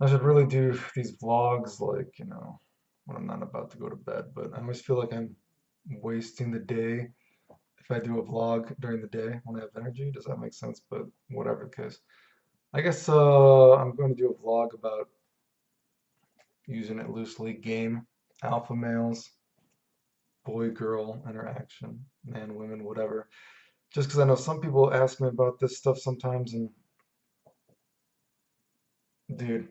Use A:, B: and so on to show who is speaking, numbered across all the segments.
A: I should really do these vlogs like, when I'm not about to go to bed, but I always feel like I'm wasting the day if I do a vlog during the day when I have energy. Does that make sense? But whatever the case. I guess I'm going to do a vlog about using it loosely game, alpha males, boy girl interaction, man women, whatever. Just because I know some people ask me about this stuff sometimes, and dude,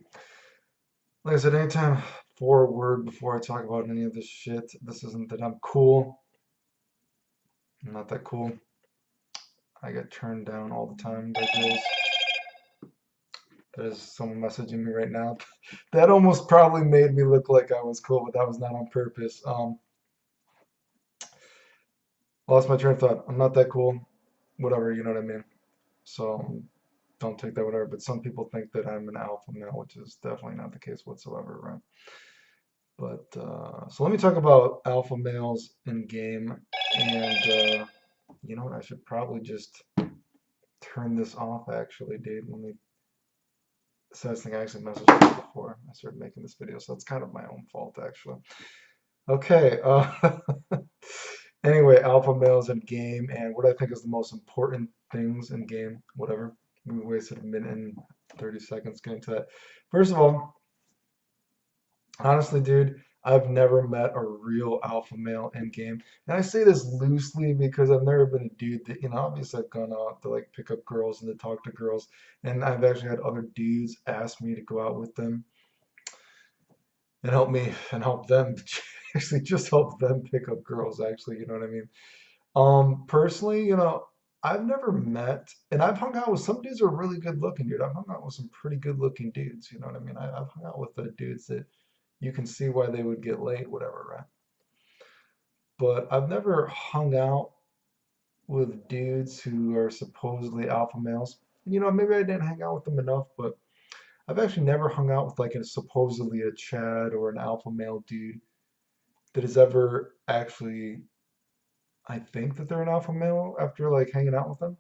A: like I said, anytime forward before I talk about any of this shit, this isn't that I'm cool. I'm not that cool. I get turned down all the time by girls. There's someone messaging me right now. That almost probably made me look like I was cool, but that was not on purpose. Lost my train of thought. I'm not that cool. Whatever, you know what I mean? So don't take that whatever. But some people think that I'm an alpha male, which is definitely not the case whatsoever, right? But so let me talk about alpha males in game, and you know what? I should probably just turn this off. Actually, dude. Let me. Saddest thing I actually messaged you before I started making this video, so it's kind of my own fault actually. Okay. Anyway, alpha males in game and what I think is the most important things in game. Whatever. We wasted a minute and 30 seconds getting to that. First of all, honestly, dude, I've never met a real alpha male in game. And I say this loosely because I've never been a dude that, obviously I've gone out to like pick up girls and to talk to girls. And I've actually had other dudes ask me to go out with them and help me and help them actually just help them pick up girls, actually, you know what I mean? Personally, I've never met, and I've hung out with some dudes who are really good looking, dude. I've hung out with some pretty good looking dudes, you know what I mean? I've hung out with the dudes that you can see why they would get laid, whatever, right? But I've never hung out with dudes who are supposedly alpha males. Maybe I didn't hang out with them enough, but I've actually never hung out with like a supposedly a Chad or an alpha male dude that has ever actually, I think that they're an alpha male after like hanging out with them.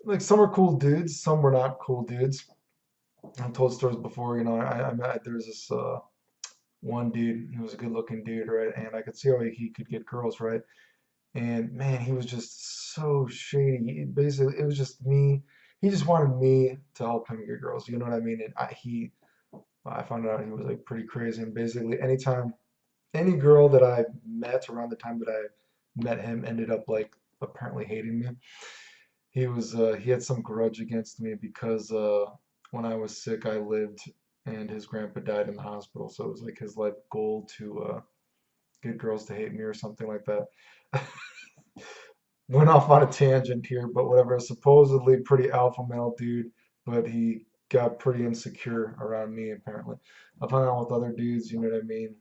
A: Like some are cool dudes, some were not cool dudes. I've told stories before, I met there's this one dude, he was a good looking dude, right? And I could see how he could get girls, right? And man, he was just so shady. Basically, it was just me. He just wanted me to help him get girls. You know what I mean? And I found out he was like pretty crazy. And basically, anytime any girl that I met around the time that I met him ended up like apparently hating me. He had some grudge against me because when I was sick, I lived and his grandpa died in the hospital. So it was like his life goal to get girls to hate me or something like that. Went off on a tangent here, but whatever. Supposedly pretty alpha male dude, but he got pretty insecure around me apparently. I've hung out with other dudes, you know what I mean?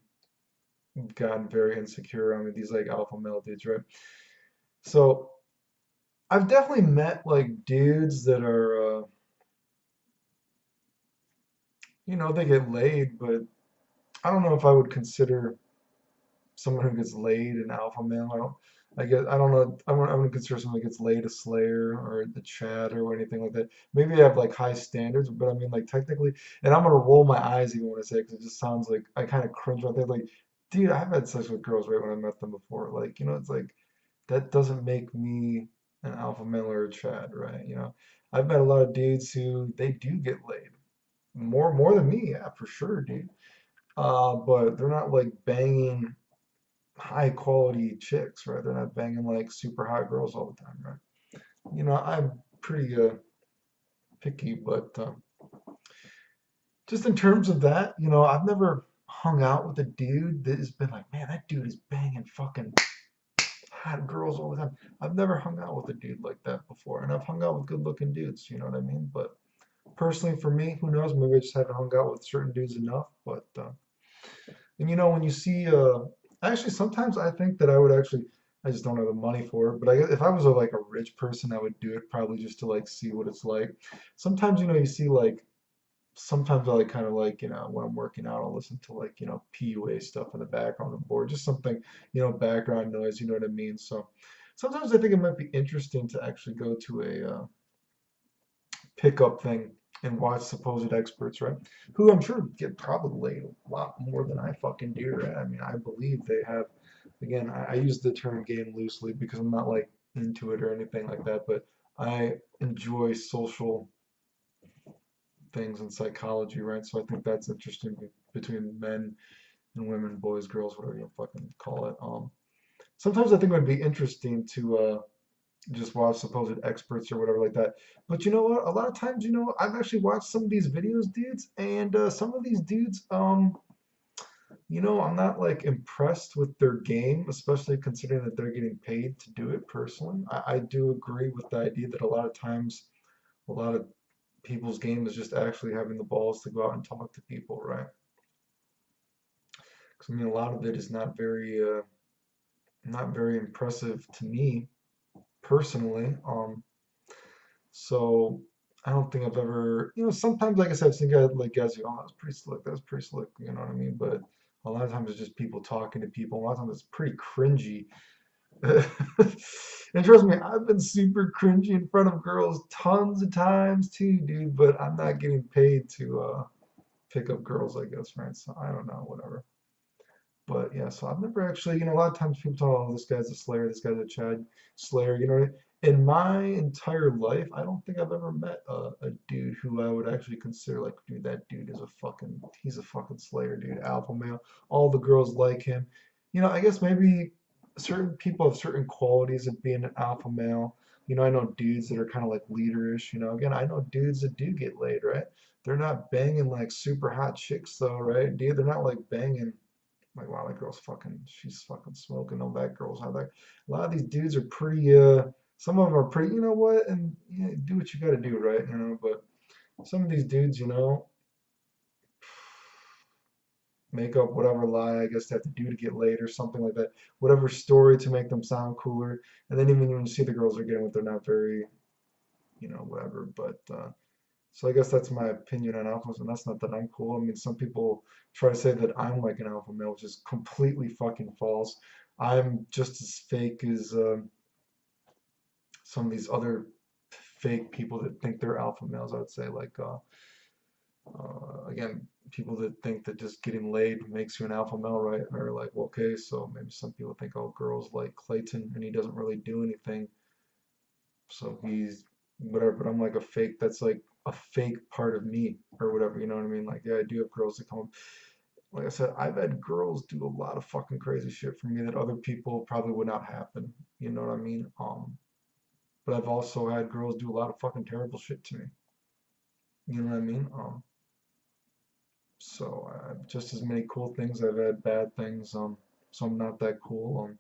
A: Gotten very insecure around me. These like alpha male dudes, right? So I've definitely met like dudes that are, they get laid, but I don't know if I would consider someone who gets laid an alpha male. I don't know. I wouldn't consider someone who gets laid a slayer or the Chad or anything like that. Maybe I have like high standards, but I mean like technically, and I'm gonna roll my eyes even when I say it because it just sounds like I kind of cringe right there. Like, dude, I've had sex with girls right when I met them before. Like, it's like that doesn't make me an alpha male or a Chad, right? I've met a lot of dudes who they do get laid more than me, yeah, for sure, dude. But they're not like banging high quality chicks, right? They're not banging like super hot girls all the time, right? I'm pretty picky, but just in terms of that, I've never hung out with a dude that has been like, man, that dude is banging fucking hot girls all the time. I've never hung out with a dude like that before, and I've hung out with good looking dudes, you know what I mean? But personally, for me, who knows? Maybe I just haven't hung out with certain dudes enough. But and when you see, actually, sometimes I think that I would actually, I just don't have the money for it. But if I was like a rich person, I would do it probably just to like see what it's like. Sometimes, you see like, sometimes I like kind of like, when I'm working out, I'll listen to like, PUA stuff in the background on the board, just something, background noise, you know what I mean? So sometimes I think it might be interesting to actually go to a pickup thing and watch supposed experts, right? Who I'm sure get probably laid a lot more than I fucking do, right? I mean, I believe they have. Again, I use the term game loosely because I'm not like into it or anything like that, but I enjoy social things in psychology, right? So I think that's interesting between men and women, boys, girls, whatever you fucking call it. Sometimes I think it would be interesting to just watch supposed experts or whatever like that. But you know what? A lot of times, I've actually watched some of these videos, dudes, and some of these dudes, I'm not like impressed with their game, especially considering that they're getting paid to do it personally. I do agree with the idea that a lot of times, a lot of people's game is just actually having the balls to go out and talk to people, right? Because I mean, a lot of it is not very impressive to me personally. So I don't think I've ever, sometimes, like I said, I've seen guys like guys who, oh, that's pretty slick, that's pretty slick, you know what I mean? But a lot of times it's just people talking to people. A lot of times it's pretty cringy. And trust me, I've been super cringy in front of girls tons of times too, dude. But I'm not getting paid to pick up girls, I guess, right? So I don't know, whatever. But yeah, so I've never actually, a lot of times people talk, oh, this guy's a Slayer, this guy's a Chad Slayer, In my entire life, I don't think I've ever met a dude who I would actually consider like, dude, that dude is he's a fucking Slayer, dude, alpha male. All the girls like him. I guess maybe certain people have certain qualities of being an alpha male. I know dudes that are kind of like leaderish, Again, I know dudes that do get laid, right? They're not banging like super hot chicks though, right? Dude, they're not like banging like, wow, that girl's she's fucking smoking. No, that girl's hot. Like, a lot of these dudes are pretty, some of them are pretty, you know what? And do what you gotta do, right? But some of these dudes, make up whatever lie I guess they have to do to get laid or something like that. Whatever story to make them sound cooler. And then even when you see the girls are getting what they're not very, whatever. But so I guess that's my opinion on alphas, and that's not that I'm cool. I mean, some people try to say that I'm like an alpha male, which is completely fucking false. I'm just as fake as some of these other fake people that think they're alpha males. I would say, like, again, people that think that just getting laid makes you an alpha male, right? Or like, well, okay, so maybe some people think, oh, girls like Clayton, and he doesn't really do anything, so he's whatever. But I'm like a fake. That's like a fake part of me or whatever. You know what I mean? Like, yeah, I do have girls that come. Like I said, I've had girls do a lot of fucking crazy shit for me that other people probably would not happen. You know what I mean? But I've also had girls do a lot of fucking terrible shit to me. You know what I mean? So just as many cool things, I've had bad things. So I'm not that cool.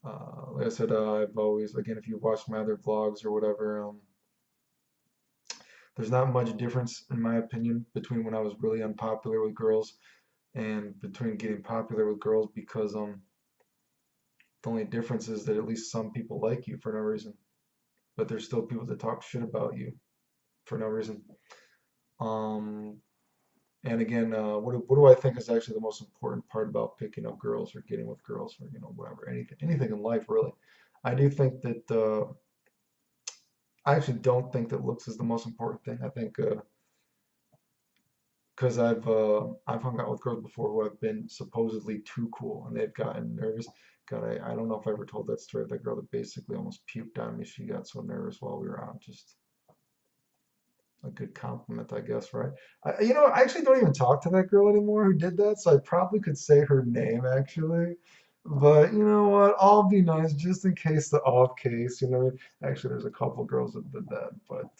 A: Like I said, I've always, again, if you watch my other vlogs or whatever, there's not much difference, in my opinion, between when I was really unpopular with girls and between getting popular with girls because the only difference is that at least some people like you for no reason, but there's still people that talk shit about you for no reason. Um, and again, what do I think is actually the most important part about picking up girls or getting with girls or whatever anything in life really? I do think that I actually don't think that looks is the most important thing. I think because I've hung out with girls before who have been supposedly too cool and they've gotten nervous. God, I don't know if I ever told that story of that girl that basically almost puked on me. She got so nervous while we were out. Just a good compliment, I guess, right? I actually don't even talk to that girl anymore who did that, so I probably could say her name actually. But you know what? I'll be nice just in case the off case. You know, what I mean? Actually, there's a couple girls that did that, but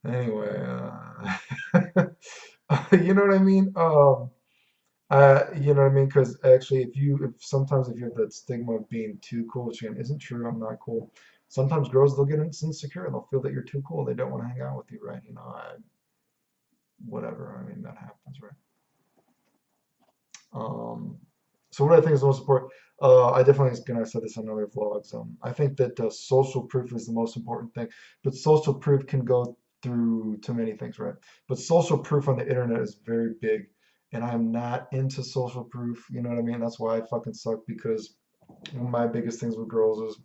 A: anyway, you know what I mean? You know what I mean? Because actually, if sometimes if you have that stigma of being too cool, which again isn't true, I'm not cool. Sometimes girls they'll get insecure and they'll feel that you're too cool. They don't want to hang out with you, right? Whatever. I mean, that happens, right? Um, so what I think is the most important, I definitely, again, I said this on other vlogs. I think that social proof is the most important thing, but social proof can go through to many things, right? But social proof on the internet is very big, and I'm not into social proof. You know what I mean? That's why I fucking suck because one of my biggest things with girls is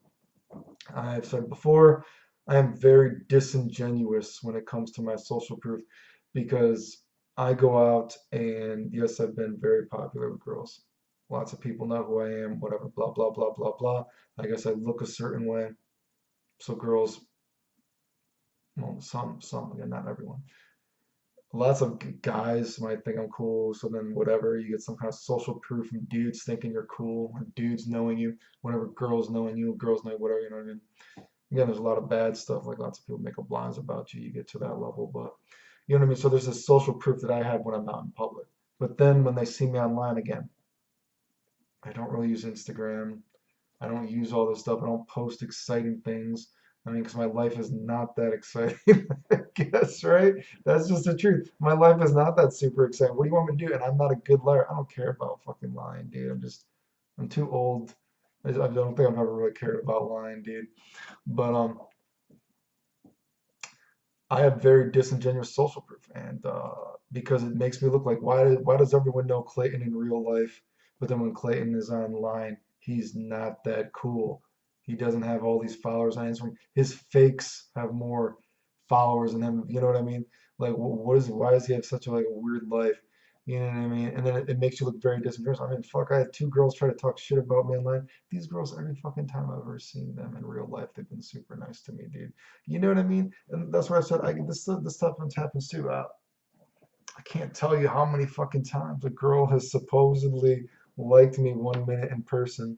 A: I've said before. I am very disingenuous when it comes to my social proof because I go out and yes, I've been very popular with girls. Lots of people know who I am, whatever, blah, blah, blah, blah, blah. I guess I look a certain way. So girls, well, some, again, not everyone. Lots of guys might think I'm cool, so then whatever, you get some kind of social proof from dudes thinking you're cool, or dudes knowing you, whenever girls knowing you, girls know whatever, you know what I mean? Again, there's a lot of bad stuff, like lots of people make up lies about you, you get to that level, but you know what I mean? So there's this social proof that I have when I'm out in public. But then when they see me online again, I don't really use Instagram. I don't use all this stuff. I don't post exciting things. I mean, because my life is not that exciting, I guess, right? That's just the truth. My life is not that super exciting. What do you want me to do? And I'm not a good liar. I don't care about fucking lying, dude. I'm too old. I don't think I've ever really cared about lying, dude. But I have very disingenuous social proof, and because it makes me look like why does everyone know Clayton in real life, but then when Clayton is online, he's not that cool. He doesn't have all these followers on Instagram. His fakes have more followers than him. You know what I mean? Like, what is why does he have such a like a weird life? You know what I mean? And then it makes you look very disingenuous. I mean, fuck, I had two girls try to talk shit about me online. These girls, every fucking time I've ever seen them in real life, they've been super nice to me, dude. You know what I mean? And that's why I said this stuff happens too. I can't tell you how many fucking times a girl has supposedly liked me 1 minute in person.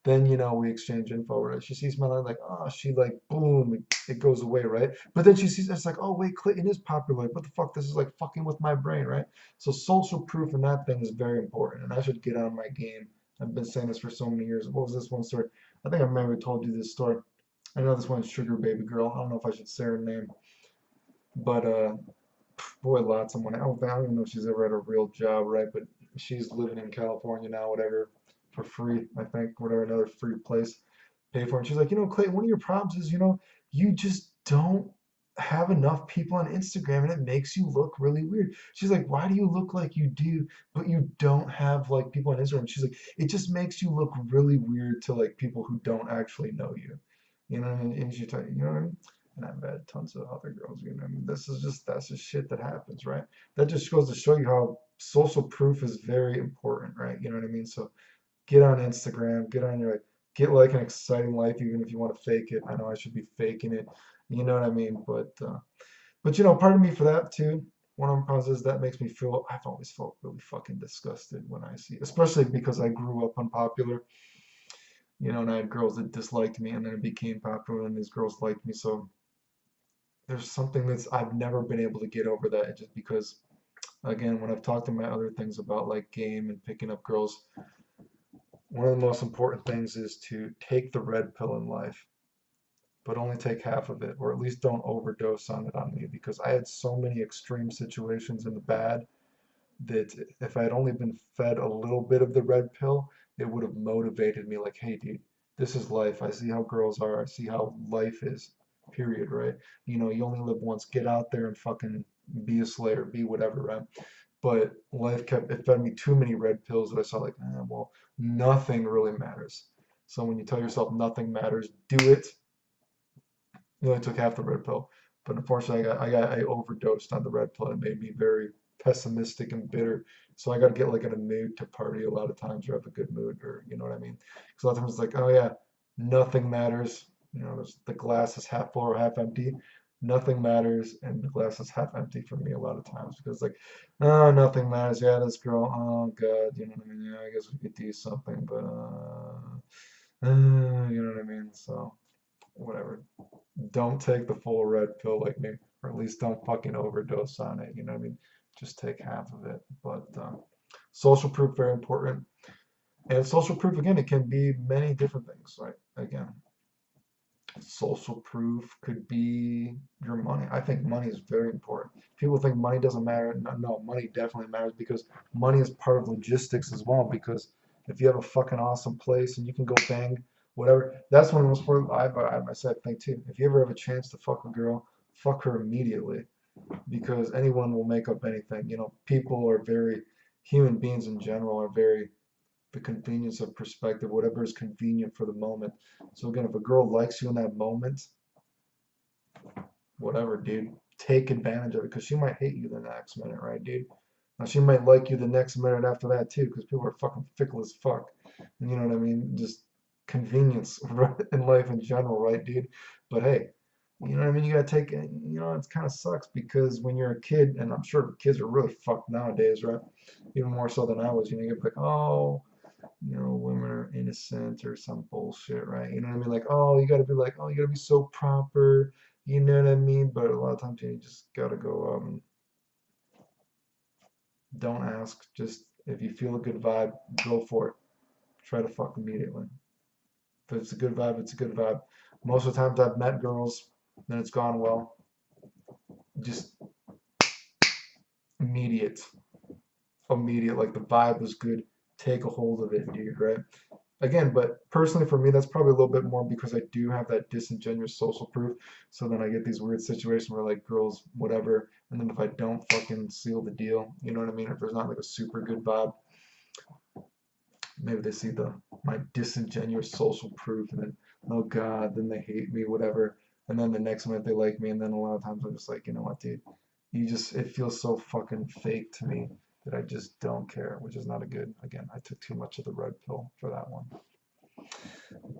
A: Then we exchange info, right? She sees my line like, oh, she like boom, it goes away, right? But then she sees it's like, oh wait, Clinton is popular. Like, what the fuck? This is like fucking with my brain, right? So social proof in that thing is very important, and I should get on my game. I've been saying this for so many years. What was this one story? I think I remember told you this story. I know this one's Sugar Baby Girl. I don't know if I should say her name, but boy, lots of money. I don't even know if she's ever had a real job, right? But she's living in California now, whatever, for free, I think, whatever, another free place pay for. And she's like, Clayton, one of your problems is, you just don't have enough people on Instagram and it makes you look really weird. She's like, why do you look like you do, but you don't have like people on Instagram? She's like, it just makes you look really weird to like people who don't actually know you. You know what I mean? And you know what I mean? And I've had tons of other girls, you know. I mean, that's just shit that happens, right? That just goes to show you how social proof is very important, right? You know what I mean? So get on Instagram, get like an exciting life, even if you want to fake it. I know I should be faking it, you know what I mean? But part of me for that too. One of the problems is that makes me feel I've always felt really fucking disgusted when I see, especially because I grew up unpopular, and I had girls that disliked me, and then it became popular, and these girls liked me. So there's something that's I've never been able to get over that, just because again, when I've talked to my other things about like game and picking up girls, one of the most important things is to take the red pill in life, but only take half of it, or at least don't overdose on it on me, because I had so many extreme situations in the bad that if I had only been fed a little bit of the red pill, it would have motivated me like, hey, dude, this is life. I see how girls are. I see how life is, period, right? You only live once. Get out there and fucking be a slayer, be whatever, right? But life it fed me too many red pills that I saw like, well, nothing really matters. So when you tell yourself nothing matters, do it. You only took half the red pill. But unfortunately, I overdosed on the red pill. It made me very pessimistic and bitter. So I got to get like in a mood to party a lot of times or have a good mood, or you know what I mean? Because a lot of times it's like, oh yeah, nothing matters. The glass is half full or half empty. Nothing matters, and the glass is half empty for me a lot of times because like, oh, nothing matters. Yeah, this girl. Oh God, you know what I mean? Yeah, I guess we could do something, but you know what I mean? So whatever. Don't take the full red pill like me, or at least don't fucking overdose on it. You know what I mean? Just take half of it. But social proof very important. And social proof again, it can be many different things. Right? Again, social proof could be your money. I think money is very important. People think money doesn't matter. No, no, money definitely matters because money is part of logistics as well. Because if you have a fucking awesome place and you can go bang whatever, that's one of the most important. I myself think too. If you ever have a chance to fuck a girl, fuck her immediately because anyone will make up anything. People are very, human beings in general are very the convenience of perspective, whatever is convenient for the moment. So again, if a girl likes you in that moment, whatever, dude. Take advantage of it because she might hate you the next minute, right, dude? Now she might like you the next minute after that too, because people are fucking fickle as fuck. You know what I mean? Just convenience in life in general, right, dude? But hey, you know what I mean? You gotta take it. You know, it kind of sucks because when you're a kid, and I'm sure kids are really fucked nowadays, right? Even more so than I was. You know, you're like, oh, you know, women are innocent or some bullshit, right? You know what I mean? Like, oh, you gotta be like, oh, you gotta be so proper. You know what I mean? But a lot of times you just gotta go, don't ask. Just if you feel a good vibe, go for it. Try to fuck immediately. If it's a good vibe, it's a good vibe. Most of the times I've met girls, then it's gone well. Just immediate, immediate. Like the vibe was good. Take a hold of it, dude. Right? Again, but personally for me, that's probably a little bit more because I do have that disingenuous social proof. So then I get these weird situations where like girls, whatever, and then if I don't fucking seal the deal, you know what I mean? If there's not like a super good vibe, maybe they see the my disingenuous social proof and then oh god, then they hate me, whatever. And then the next minute they like me, and then a lot of times I'm just like, you know what, dude, you just it feels so fucking fake to me that I just don't care, which is not a good. Again, I took too much of the red pill for that one.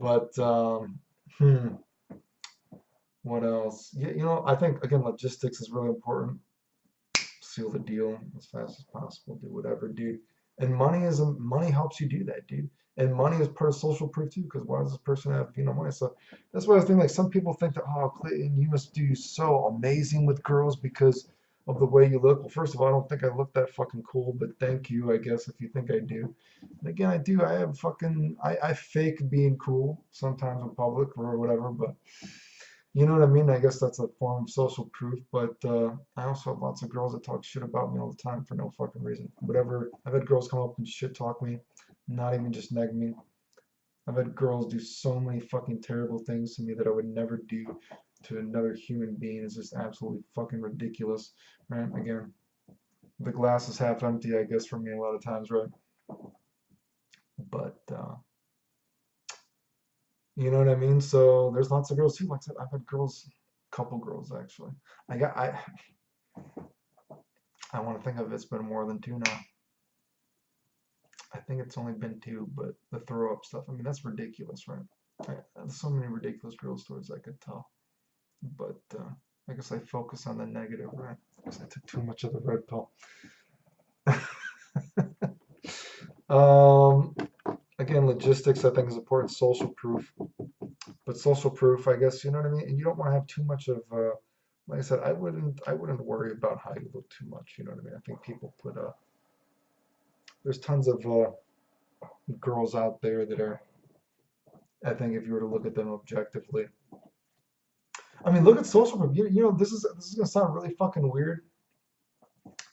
A: But hmm, what else? Yeah, you know, I think again logistics is really important. Seal the deal as fast as possible, do whatever, dude. And money helps you do that, dude. And money is part of social proof too, because why does this person have money? So that's why I think like some people think that oh Clayton, you must do so amazing with girls because of the way you look. Well, first of all, I don't think I look that fucking cool, but thank you, I guess, if you think I do. And again, I do. I have fucking I fake being cool sometimes in public or whatever, but you know what I mean? I guess that's a form of social proof, but I also have lots of girls that talk shit about me all the time for no fucking reason. Whatever. I've had girls come up and shit talk me, not even just neg me. I've had girls do so many fucking terrible things to me that I would never do to another human being. It's just absolutely fucking ridiculous, right? Again, the glass is half empty, I guess, for me a lot of times, right? But you know what I mean? So there's lots of girls too. Like I said, I've had girls, couple girls actually. I want to think of it's been more than two now. I think it's only been two, but the throw up stuff, I mean, that's ridiculous, right? There's so many ridiculous girl stories I could tell. But I guess I focus on the negative, right? Because I took too much of the red pill. um, Again, logistics I think is important. Social proof, but social proof, I guess, you know what I mean. And you don't want to have too much of, like I said, I wouldn't worry about how you look too much. You know what I mean. I think people put there's tons of girls out there that are, I think if you were to look at them objectively, I mean, look at social proof. You know, this is gonna sound really fucking weird.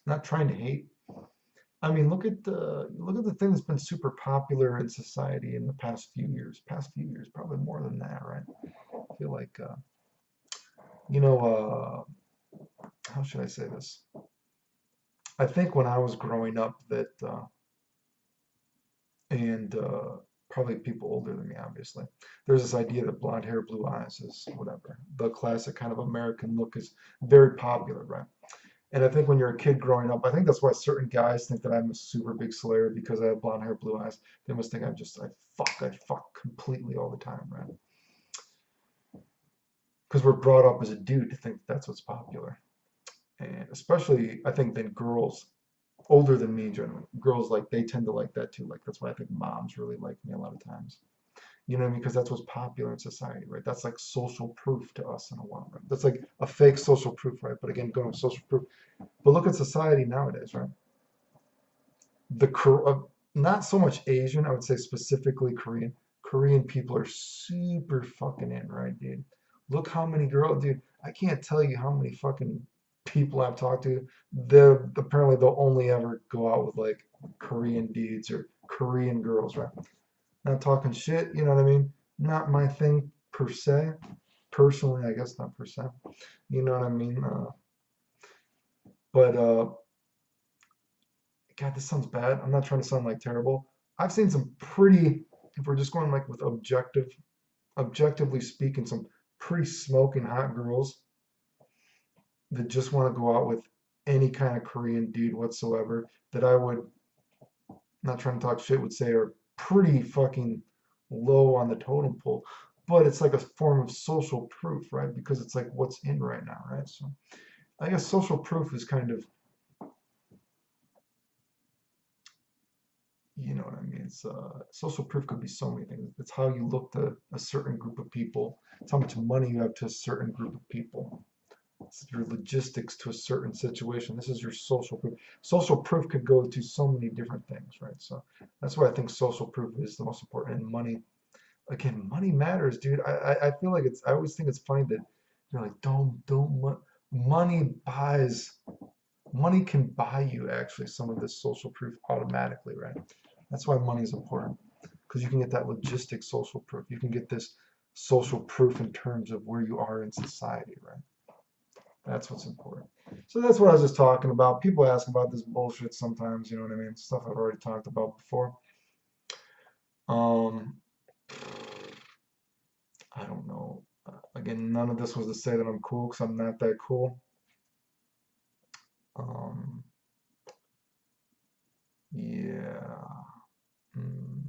A: Not trying to hate. I mean, look at the thing that's been super popular in society in the past few years. Past few years, probably more than that, right? I feel like, you know, how should I say this? I think when I was growing up, that and probably people older than me, obviously. There's this idea that blonde hair, blue eyes is whatever. The classic kind of American look is very popular, right? And I think when you're a kid growing up, I think that's why certain guys think that I'm a super big slayer because I have blonde hair, blue eyes. They must think I fuck completely all the time, right? Because we're brought up as a dude to think that's what's popular. And especially, I think then girls older than me generally, girls like they tend to like that too. Like that's why I think moms really like me a lot of times. You know what I mean? Because that's what's popular in society, right? That's like social proof to us in a while, right? That's like a fake social proof, right? But again, going with social proof. But look at society nowadays, right? The not so much Asian, I would say specifically Korean. Korean people are super fucking in, right, dude? Look how many girls, dude. I can't tell you how many fucking people I've talked to. They're apparently they'll only ever go out with like Korean dudes or Korean girls, right? Not talking shit, you know what I mean? Not my thing per se. Personally, I guess not per se. You know what I mean? But God, this sounds bad. I'm not trying to sound like terrible. I've seen some pretty, if we're just going like with objectively speaking, some pretty smoking hot girls. that just want to go out with any kind of Korean dude whatsoever that I would, not trying to talk shit, would say are pretty fucking low on the totem pole. But it's like a form of social proof, right? Because it's like what's in right now, right? So I guess social proof is kind of, you know what I mean? It's social proof could be so many things. It's how you look to a certain group of people. It's how much money you have to a certain group of people. It's your logistics to a certain situation. This is your social proof. Social proof could go to so many different things, right? So that's why I think social proof is the most important. And money, again, money matters, dude. I feel like it's. I always think it's funny that you're like, money buys. Money can buy you actually some of this social proof automatically, right? That's why money is important because you can get that logistic social proof. You can get this social proof in terms of where you are in society, right? That's what's important. So that's what I was just talking about. People ask about this bullshit sometimes, you know what I mean? Stuff I've already talked about before. Um, I don't know. Again, none of this was to say that I'm cool because I'm not that cool. Um, yeah. Mm.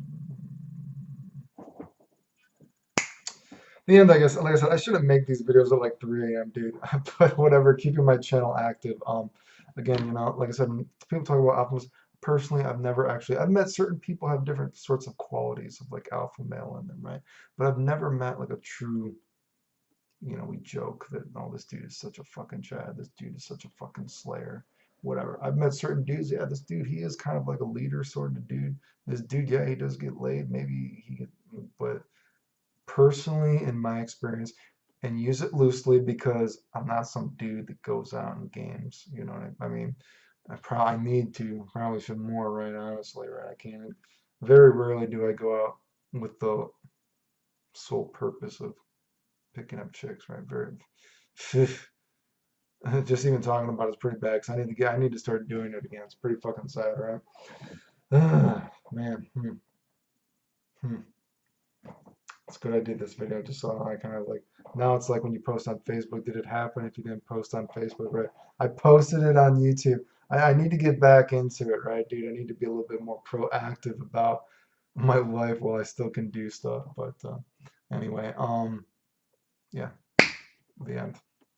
A: The end, I guess, like I said, I shouldn't make these videos at like 3 a.m., dude. But whatever, keeping my channel active. Again, like I said, people talk about alphas. Personally, I've met certain people have different sorts of qualities of like alpha male in them, right? But I've never met like a true, we joke that, oh, this dude is such a fucking Chad. This dude is such a fucking slayer. Whatever. I've met certain dudes, yeah, this dude, he is kind of like a leader sort of dude. This dude, yeah, he does get laid. Maybe but personally, in my experience, and use it loosely because I'm not some dude that goes out in games. You know what I mean? I probably need to, probably should more, right? Honestly, right? I can't. Very rarely do I go out with the sole purpose of picking up chicks, right? Very. Just even talking about it's pretty bad because I need to start doing it again. It's pretty fucking sad, right? Man. Hmm. It's good I did this video just so I kind of like, now it's like when you post on Facebook, did it happen if you didn't post on Facebook, right? I posted it on YouTube. I need to get back into it, right, dude? I need to be a little bit more proactive about my life while I still can do stuff. But anyway, yeah, the end.